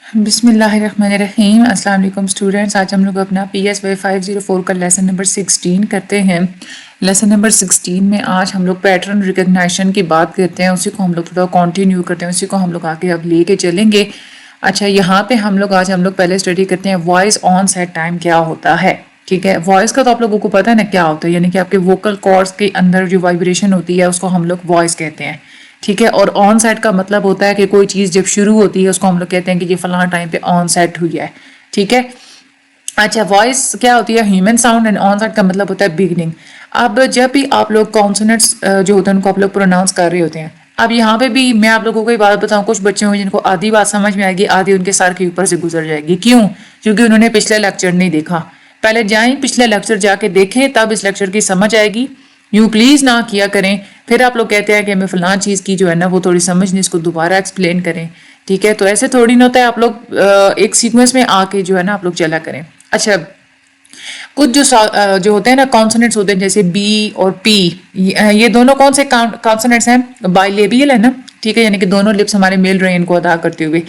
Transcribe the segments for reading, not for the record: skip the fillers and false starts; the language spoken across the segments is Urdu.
بسم اللہ الرحمن الرحیم۔ السلام علیکم اسٹوڈینٹس، آج ہم لوگ اپنا PSY 504 کا لیسن نمبر 16 کرتے ہیں۔ لیسن نمبر 16 میں آج ہم لوگ پیٹرن ریکگنیشن کی بات کرتے ہیں، اسی کو ہم لوگ تھوڑا کنٹینیو کرتے ہیں، اسی کو ہم لوگ آگے اب لے کے چلیں گے۔ اچھا، یہاں پہ ہم لوگ پہلے اسٹڈی کرتے ہیں وائس آن سیٹ ٹائم کیا ہوتا ہے۔ ٹھیک ہے، وائس کا تو آپ لوگوں کو پتہ ہے نا کیا ہوتا ہے، یعنی کہ آپ کے ووکل کارڈز کے اندر جو وائبریشن ہوتی ہے اس کو ہم لوگ وائس کہتے ہیں۔ ٹھیک ہے، اور آن سیٹ کا مطلب ہوتا ہے کہ کوئی چیز جب شروع ہوتی ہے اس کو ہم لوگ کہتے ہیں کہ یہ فلاں ٹائم پہ آن سیٹ ہوئی ہے۔ ٹھیک ہے، اچھا وائس کیا ہوتی ہے؟ Human sound, and onset کا مطلب ہوتا ہے بگننگ۔ اب جب بھی آپ لوگ کانسوننٹس جو ہوتے ہیں ان کو آپ لوگ پروناؤنس کر رہے ہوتے ہیں، اب یہاں پہ بھی میں آپ لوگوں کو یہ بات بتاؤں، کچھ بچے ہوں جن کو آدھی بات سمجھ میں آئے گی، آدھی ان کے سر کے اوپر سے گزر جائے گی۔ کیوں؟ کیونکہ انہوں نے پچھلا لیکچر نہیں دیکھا۔ پہلے جائیں پچھلا لیکچر جا کے دیکھیں، تب اس لیکچر کی سمجھ آئے گی۔ یوں پلیز نہ کیا کریں، پھر آپ لوگ کہتے ہیں کہ ہمیں فلاں چیز کی جو ہے نا وہ تھوڑی سمجھ نہیں، اس کو دوبارہ ایکسپلین کریں۔ ٹھیک ہے، تو ایسے تھوڑی نہ ہوتا ہے، آپ لوگ ایک سیکوینس میں آ کے جو ہے نا آپ لوگ چلا کریں۔ اچھا، کچھ جو ہوتے ہیں نا کانسوننٹس ہوتے ہیں جیسے بی اور پی، یہ دونوں کون سے کانسوننٹس ہیں؟ بائی لیبیل ہے نا۔ ٹھیک ہے، یعنی کہ دونوں لپس ہمارے مل رہے ہیں ان کو ادا کرتے ہوئے۔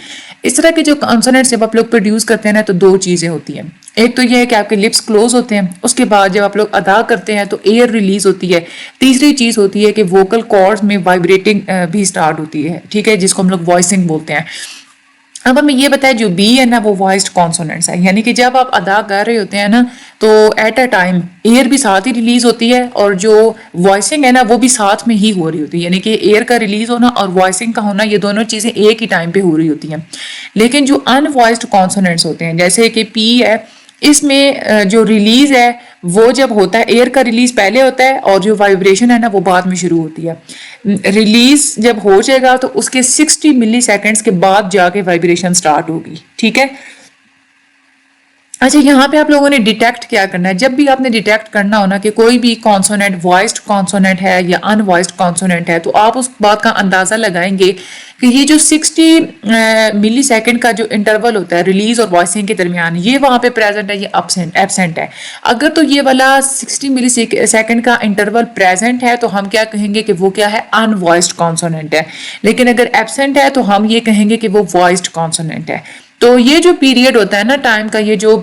اس طرح کے جو کانسوننٹس جب آپ لوگ پروڈیوس کرتے ہیں نا تو دو چیزیں ہوتی ہیں۔ ایک تو یہ ہے کہ آپ کے لپس کلوز ہوتے ہیں، اس کے بعد جب آپ لوگ ادا کرتے ہیں تو ایئر ریلیز ہوتی ہے۔ تیسری چیز ہوتی ہے کہ ووکل کارڈز میں وائبریٹنگ بھی سٹارٹ ہوتی ہے۔ ٹھیک ہے، جس کو ہم لوگ وائسنگ بولتے ہیں۔ اب ہمیں یہ بتایا جو بی ہے نا وہ وائسڈ کانسوننٹس ہے، یعنی کہ جب آپ ادا کر رہے ہوتے ہیں نا تو ایٹ اے ٹائم ایئر بھی ساتھ ہی ریلیز ہوتی ہے، اور جو وائسنگ ہے نا وہ بھی ساتھ میں ہی ہو رہی ہوتی ہے، یعنی کہ ایئر کا ریلیز ہونا اور وائسنگ کا ہونا، یہ دونوں چیزیں ایک ہی ٹائم پہ ہو رہی ہوتی ہیں۔ لیکن جو ان وائسڈ کانسوننٹس ہوتے ہیں جیسے کہ پی ہے، اس میں جو ریلیز ہے وہ جب ہوتا ہے ایئر کا ریلیز پہلے ہوتا ہے، اور جو وائبریشن ہے نا وہ بعد میں شروع ہوتی ہے۔ ریلیز جب ہو جائے گا تو اس کے 60 ملی سیکنڈز کے بعد جا کے وائبریشن سٹارٹ ہوگی۔ ٹھیک ہے، اچھا یہاں پہ آپ لوگوں نے ڈیٹیکٹ کیا کرنا ہے، جب بھی آپ نے ڈیٹیکٹ کرنا ہونا کہ کوئی بھی کانسوننٹ وائسڈ کانسوننٹ ہے یا ان وائسڈ کانسوننٹ ہے، تو آپ اس بات کا اندازہ لگائیں گے کہ یہ جو 60 ملی سیکنڈ کا جو انٹرول ہوتا ہے ریلیز اور وائسنگ کے درمیان، یہ وہاں پہ پریزنٹ ہے، یہ ایبسینٹ ہے۔ اگر تو یہ والا 60 ملی سیکنڈ کا انٹرول پریزنٹ ہے تو ہم کیا کہیں گے کہ وہ کیا ہے؟ ان وائسڈ کانسوننٹ ہے۔ لیکن اگر ایبسینٹ ہے تو ہم یہ کہیں گے کہ وہ وائسڈ کانسوننٹ ہے۔ تو یہ جو پیریڈ ہوتا ہے نا ٹائم کا، یہ جو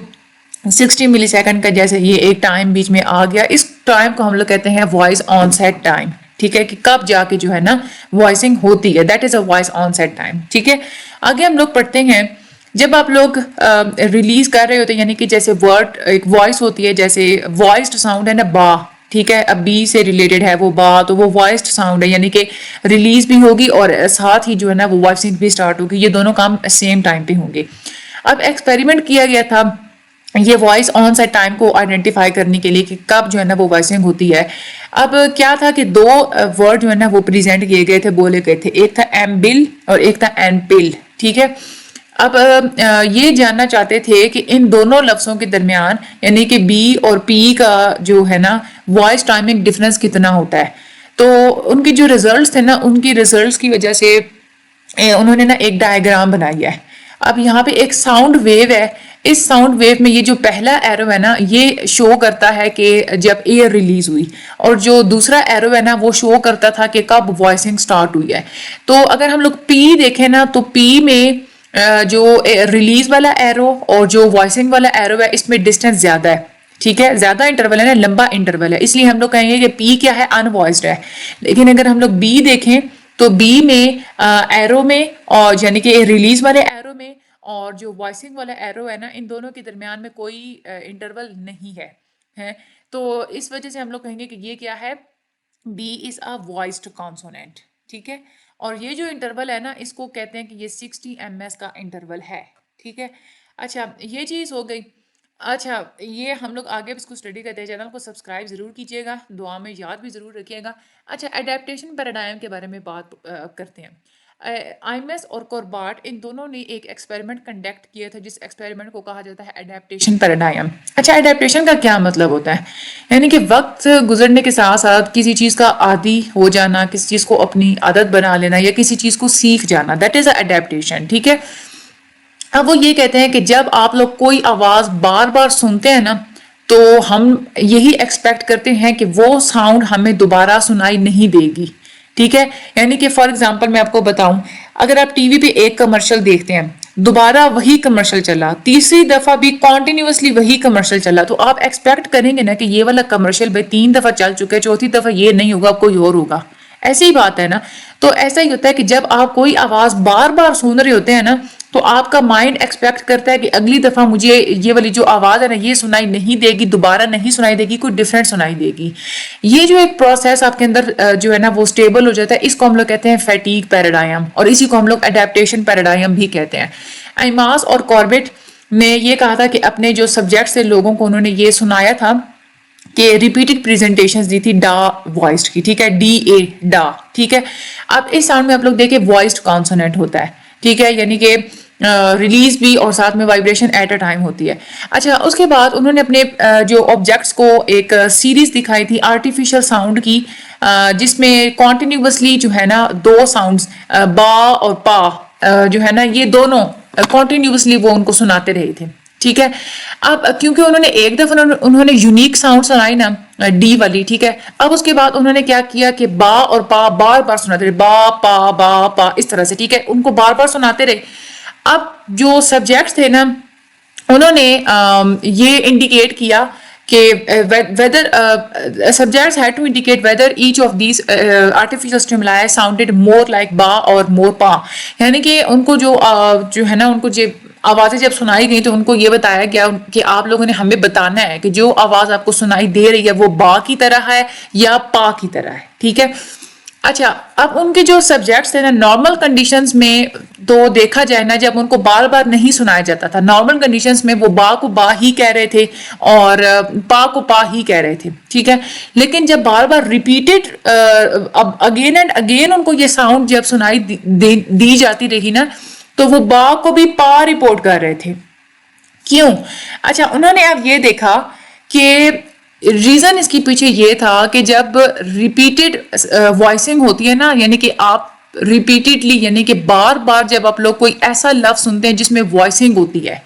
60 ملی سیکنڈ کا، جیسے یہ ایک ٹائم بیچ میں آ گیا، اس ٹائم کو ہم لوگ کہتے ہیں وائس آن سیٹ ٹائم۔ ٹھیک ہے، کہ کب جا کے جو ہے نا وائسنگ ہوتی ہے، that is a voice onset time. ٹھیک ہے، آگے ہم لوگ پڑھتے ہیں، جب آپ لوگ ریلیز کر رہے ہوتے ہیں، یعنی کہ جیسے ورڈ ایک وائس ہوتی ہے، جیسے وائسڈ ساؤنڈ ہے نا با، ٹھیک ہے، اب بی سے ریلیٹڈ ہے وہ با، تو وہ وائسڈ ساؤنڈ ہے، یعنی کہ ریلیز بھی ہوگی اور ساتھ ہی جو ہے نا وہ وائسنگ بھی سٹارٹ ہوگی، یہ دونوں کام سیم ٹائم پہ ہوں گے۔ اب ایکسپیریمنٹ کیا گیا تھا یہ وائس آن سیٹ ٹائم کو آئیڈینٹیفائی کرنے کے لیے کہ کب جو ہے نا وہ وائسنگ ہوتی ہے۔ اب کیا تھا کہ دو ورڈ جو ہے نا وہ پریزنٹ کیے گئے تھے، بولے گئے تھے، ایک تھا ایم بل اور ایک تھا این پل۔ ٹھیک ہے، اب یہ جاننا چاہتے تھے کہ ان دونوں لفظوں کے درمیان یعنی کہ بی اور پی کا جو ہے نا وائس ٹائمنگ ڈفرنس کتنا ہوتا ہے۔ تو ان کی جو ریزلٹس تھے نا، ان کی ریزلٹس کی وجہ سے انہوں نے نا ایک ڈائیگرام بنائی ہے۔ اب یہاں پہ ایک ساؤنڈ ویو ہے، اس ساؤنڈ ویو میں یہ جو پہلا ایرو ہے نا یہ شو کرتا ہے کہ جب ایئر ریلیز ہوئی، اور جو دوسرا ایرو ہے نا وہ شو کرتا تھا کہ کب وائسنگ سٹارٹ ہوئی ہے۔ تو اگر ہم لوگ پی دیکھیں نا تو پی میں جو ریلیز والا ایرو اور جو وائسنگ والا ایرو ہے اس میں ڈسٹینس زیادہ ہے۔ ٹھیک ہے، زیادہ انٹرول ہے نا، لمبا انٹرول ہے، اس لیے ہم لوگ کہیں گے کہ پی کیا ہے؟ ان وائسڈ ہے۔ لیکن اگر ہم لوگ بی دیکھیں تو بی میں ایرو میں، اور یعنی کہ ریلیز والے ایرو میں اور جو وائسنگ والا ایرو ہے نا، ان دونوں کے درمیان میں کوئی انٹرول نہیں ہے۔ تو اس وجہ سے ہم لوگ کہیں گے کہ یہ کیا ہے؟ B is a voiced consonant. ٹھیک ہے، اور یہ جو انٹرول ہے نا اس کو کہتے ہیں کہ یہ 60 MS کا انٹرول ہے۔ ٹھیک ہے، اچھا یہ چیز ہو گئی۔ اچھا یہ ہم لوگ آگے اس کو اسٹڈی کرتے ہیں، چینل کو سبسکرائب ضرور کیجیے گا، دعا میں یاد بھی ضرور رکھیے گا۔ اچھا ایڈیپٹیشن پیراڈائم کے بارے میں بات کرتے ہیں۔ آئمس اور کورباٹ ان دونوں نے ایک ایکسپیریمنٹ کنڈکٹ کیا تھا، جس ایکسپیریمنٹ کو کہا جاتا ہے ایڈیپٹیشن پیراڈائم۔ اچھا ایڈیپٹیشن کا کیا مطلب ہوتا ہے؟ یعنی کہ وقت گزرنے کے ساتھ ساتھ کسی چیز کا عادی ہو جانا، کسی چیز کو اپنی عادت بنا لینا، یا کسی چیز کو سیکھ جانا، دیٹ از اے ایڈیپٹیشن۔ ٹھیک ہے، اب وہ یہ کہتے ہیں کہ جب آپ لوگ کوئی آواز بار بار سنتے ہیں نا تو ہم یہی ایکسپیکٹ کرتے ہیں کہ وہ ساؤنڈ ہمیں دوبارہ سنائی نہیں دے گی۔ ٹھیک ہے، یعنی کہ فار ایگزامپل میں آپ کو بتاؤں، اگر آپ ٹی وی پہ ایک کمرشل دیکھتے ہیں دوبارہ وہی کمرشل چلا, تیسری دفعہ بھی کنٹینیوسلی وہی کمرشل چلا, تو آپ ایکسپیکٹ کریں گے نا کہ یہ والا کمرشل بھائی 3 دفعہ چل چکا ہے, چوتھی دفعہ یہ نہیں ہوگا, کوئی اور ہوگا. ایسی ہی بات ہے نا. تو ایسا ہی ہوتا ہے کہ جب آپ کوئی آواز بار بار سن رہے ہوتے ہیں نا, تو آپ کا مائنڈ ایکسپیکٹ کرتا ہے کہ اگلی دفعہ مجھے یہ والی جو آواز ہے نا یہ سنائی نہیں دے گی, دوبارہ نہیں سنائی دے گی, کوئی ڈفرینٹ سنائی دے گی. یہ جو ایک پروسیس آپ کے اندر جو ہے نا وہ اسٹیبل ہو جاتا ہے, اس کو ہم لوگ کہتے ہیں فیٹیگ پیراڈائم, اور اسی کو ہم لوگ اڈیپٹیشن پیراڈائم بھی کہتے ہیں. ایماس اور کاربٹ نے یہ کہا تھا کہ اپنے جو سبجیکٹ سے لوگوں کو انہوں نے یہ سنایا تھا کہ ریپیٹڈ پریزنٹیشنز دی تھی ڈا وائسڈ کی, ٹھیک ہے, ڈی اے ڈا, ٹھیک ہے. اب اس ساؤنڈ میں آپ لوگ دیکھیں وائسڈ کانسوننٹ ہوتا ہے, ٹھیک ہے, یعنی کہ ریلیز بھی اور ساتھ میں وائبریشن ایٹ اے ٹائم ہوتی ہے. اچھا, اس کے بعد انہوں نے اپنے جو آبجیکٹس کو ایک سیریز دکھائی تھی آرٹیفیشل ساؤنڈ کی, جس میں کنٹینیوسلی جو ہے نا 2 ساؤنڈز با اور پا جو ہے نا یہ دونوں کنٹینیوسلی وہ ان کو سناتے رہے تھے, ٹھیک ہے. اب کیونکہ انہوں نے ایک دفعہ انہوں نے یونیک ساؤنڈ سنائی نا ڈی والی, ٹھیک ہے. اب اس کے بعد انہوں نے کیا کیا کہ با اور پا بار بار سناتے رہے, با پا اس طرح سے, ٹھیک ہے, ان کو بار بار سناتے رہے. اب جو سبجیکٹس تھے نا انہوں نے یہ انڈیکیٹ کیا کہ whether subjects had to indicate whether each of these artificial stimuli sounded more like ba or more pa, یعنی کہ ان کو جو ہے نا ان کو جو آوازیں جب سنائی گئی تو ان کو یہ بتایا گیا کہ آپ لوگوں نے ہمیں بتانا ہے کہ جو آواز آپ کو سنائی دے رہی ہے وہ با کی طرح ہے یا پا کی طرح ہے, ٹھیک ہے. اچھا, اب ان کے جو سبجیکٹس تھے نا نارمل کنڈیشنز میں تو دیکھا جائے نا جب ان کو بار بار نہیں سنایا جاتا تھا, نارمل کنڈیشنز میں وہ با کو با ہی کہہ رہے تھے اور پا کو پا ہی کہہ رہے تھے, ٹھیک ہے. لیکن جب بار بار ریپیٹڈ اب اگین اینڈ اگین ان کو یہ ساؤنڈ جب سنائی دی جاتی رہی نا تو وہ با کو بھی پا رپورٹ کر رہے تھے. کیوں؟ اچھا, انہوں نے اب یہ دیکھا کہ ریزن اس کے پیچھے یہ تھا کہ جب ریپیٹڈ وائسنگ ہوتی ہے نا, یعنی کہ آپ ریپیٹڈلی یعنی کہ بار بار جب آپ لوگ کوئی ایسا لفظ سنتے ہیں جس میں وائسنگ ہوتی ہے,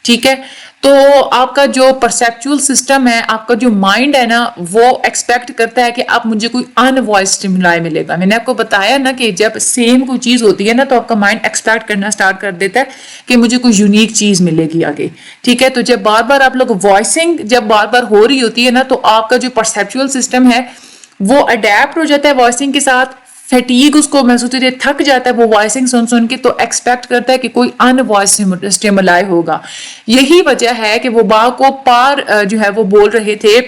ٹھیک ہے, تو آپ کا جو پرسیپچول سسٹم ہے, آپ کا جو مائنڈ ہے نا وہ ایکسپیکٹ کرتا ہے کہ اب مجھے کوئی ان وائس اسٹیمولائی ملے گا. میں نے آپ کو بتایا نا کہ جب سیم کوئی چیز ہوتی ہے نا تو آپ کا مائنڈ ایکسپیکٹ کرنا سٹارٹ کر دیتا ہے کہ مجھے کوئی یونیک چیز ملے گی آگے, ٹھیک ہے. تو جب بار بار آپ لوگ وائسنگ جب بار بار ہو رہی ہوتی ہے نا تو آپ کا جو پرسیپچول سسٹم ہے وہ اڈیپٹ ہو جاتا ہے وائسنگ کے ساتھ, فیٹیگ اس کو محسوس ہوتی ہے, تھک جاتا ہے وہ وائسنگ سن کے, تو ایکسپیکٹ کرتا ہے کہ کوئی ان وائس اسٹیمولائی ہوگا. یہی وجہ ہے کہ وہ با کو پار جو ہے وہ بول رہے تھے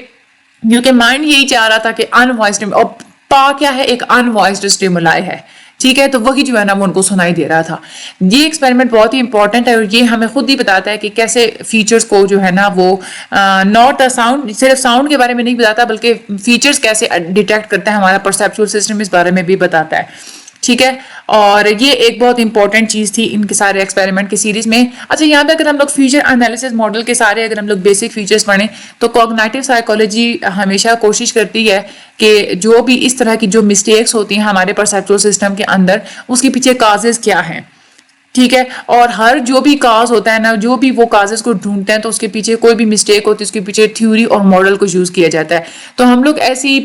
کیونکہ مائنڈ یہی چاہ رہا تھا کہ ان وائس, اور پا کیا ہے, ایک ان وائسڈ اسٹیمولائی ہے, ٹھیک ہے. تو وہی جو ہے نا وہ ان کو سنائی دے رہا تھا. یہ ایکسپیریمنٹ بہت ہی امپورٹنٹ ہے اور یہ ہمیں خود ہی بتاتا ہے کہ کیسے فیچرز کو جو ہے نا وہ ناٹ ساؤنڈ, صرف ساؤنڈ کے بارے میں نہیں بتاتا بلکہ فیچرز کیسے ڈیٹیکٹ کرتا ہے ہمارا پرسیپچول سسٹم, اس بارے میں بھی بتاتا ہے, ٹھیک ہے. اور یہ ایک بہت امپورٹنٹ چیز تھی ان کے سارے ایکسپیریمنٹ کی سیریز میں. اچھا, یہاں پہ اگر ہم لوگ فیچر انالیسس ماڈل کے سارے اگر ہم لوگ بیسک فیچرز پڑھیں تو کوگنیٹو سائیکالوجی ہمیشہ کوشش کرتی ہے کہ جو بھی اس طرح کی جو مسٹیکس ہوتی ہیں ہمارے پرسیپچول سسٹم کے اندر اس کے پیچھے کازز کیا ہیں, ٹھیک ہے. اور ہر جو بھی کاز ہوتا ہے نا, جو بھی وہ کازز کو ڈھونڈتے ہیں تو اس کے پیچھے کوئی بھی مسٹیک ہوتی ہے اس کے پیچھے تھیوری اور ماڈل کو یوز کیا جاتا ہے. تو ہم لوگ ایسی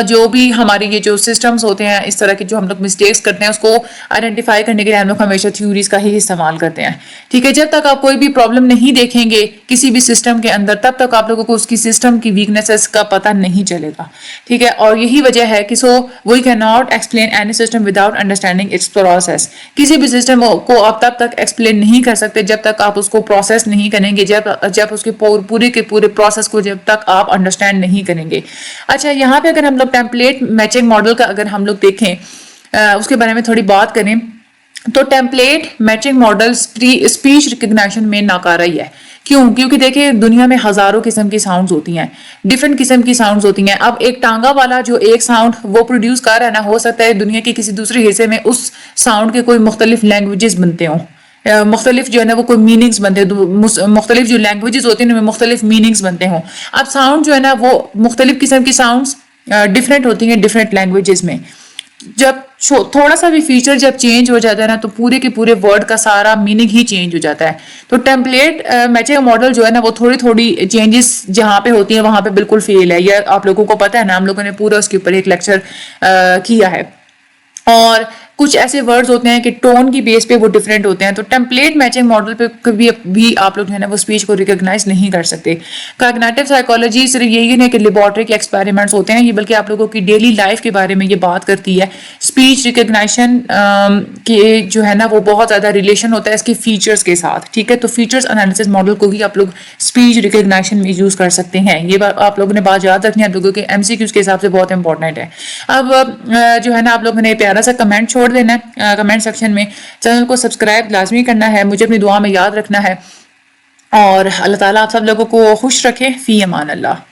جو بھی ہمارے یہ جو سسٹمز ہوتے ہیں اس طرح کے جو ہم لوگ مسٹیکس کرتے ہیں اس کو آئیڈینٹیفائی کرنے کے لیے ہم لوگ ہمیشہ تھیوریز کا ہی استعمال کرتے ہیں, ٹھیک ہے. جب تک آپ کوئی بھی پرابلم نہیں دیکھیں گے کسی بھی سسٹم کے اندر تب تک آپ لوگوں کو اس کی سسٹم کی ویکنیسز کا پتہ نہیں چلے گا, ٹھیک ہے. اور یہی وجہ ہے کہ so we can not explain any system without understanding its process. کسی بھی سسٹم کو آپ تب تک ایکسپلین نہیں کر سکتے جب تک آپ اس کو پروسیس نہیں کریں گے, جب اس کے پورے کے پورے پروسیس کو جب تک آپ انڈرسٹینڈ نہیں کریں گے. اچھا, یہاں پہ اگر ہم لوگ ٹیمپلیٹ میچنگ ماڈل کا اگر ہم لوگ دیکھیں اس کے بارے میں تھوڑی بات کریں تو template matching model speech recognition میں ناکارہ ہی ہے. کیوں؟ کیونکہ دیکھیں دنیا میں ہزاروں قسم کی ساؤنڈز ہوتی ہیں, ڈفرینٹ قسم کی ساؤنڈز ہوتی ہیں. اب ایک ٹانگا والا جو ایک ساؤنڈ وہ پروڈیوس کر رہا ہے نا, ہو سکتا ہے دنیا کے کسی دوسرے حصے میں اس ساؤنڈ کے کوئی مختلف لینگویجز بنتے ہوں, مختلف جو ہے نا وہ کوئی میننگز بنتے ہیں, مختلف جو لینگویجز ہوتی ہیں ان میں مختلف میننگز بنتے ہوں. اب ساؤنڈ جو ہے نا وہ مختلف قسم کی ساؤنڈز ڈفرینٹ ہوتی ہیں ڈفرینٹ لینگویجز میں. جب تھوڑا سا بھی فیچر جب چینج ہو جاتا ہے نا تو پورے کے پورے ورڈ کا سارا میننگ ہی چینج ہو جاتا ہے. تو ٹیمپلیٹ میچنگ ماڈل جو ہے نا وہ تھوڑی چینجز جہاں پہ ہوتی ہیں وہاں پہ بالکل فیل ہے. یہ آپ لوگوں کو پتہ ہے نا, ہم لوگوں نے پورا اس کے اوپر ایک لیکچر کیا ہے. اور کچھ ایسے ورڈز ہوتے ہیں کہ ٹون کی بیس پہ وہ ڈفرینٹ ہوتے ہیں. تو ٹیمپلیٹ میچنگ ماڈل پہ کبھی بھی آپ لوگ جو ہے نا وہ اسپیچ کو ریکگنائز نہیں کر سکتے. کاگنیٹو سائیکالوجی صرف یہی نہیں کہ لیبارٹری کے ایکسپیریمنٹس ہوتے ہیں، یہ بلکہ آپ لوگوں کی ڈیلی لائف کے بارے میں یہ بات کرتی ہے. اسپیچ ریکگنیشن کے جو ہے نا وہ بہت زیادہ ریلیشن ہوتا ہے اس کے فیچرز کے ساتھ، ٹھیک ہے. تو فیچرز انالیسس ماڈل کو ہی آپ لوگ اسپیچ ریکگنیشن میں یوز کر سکتے ہیں. یہ آپ لوگوں نے بات یاد رکھنی ہے، آپ لوگوں کے MCQs کے حساب سے بہت امپورٹنٹ ہے. اب جو ہے نا آپ لوگوں نے پیارا سا کمنٹ چھوڑ دینا ہے کمنٹ سیکشن میں. چینل کو سبسکرائب لازمی کرنا ہے، مجھے اپنی دعا میں یاد رکھنا ہے، اور اللہ تعالیٰ آپ سب لوگوں کو خوش رکھے. فی امان اللہ.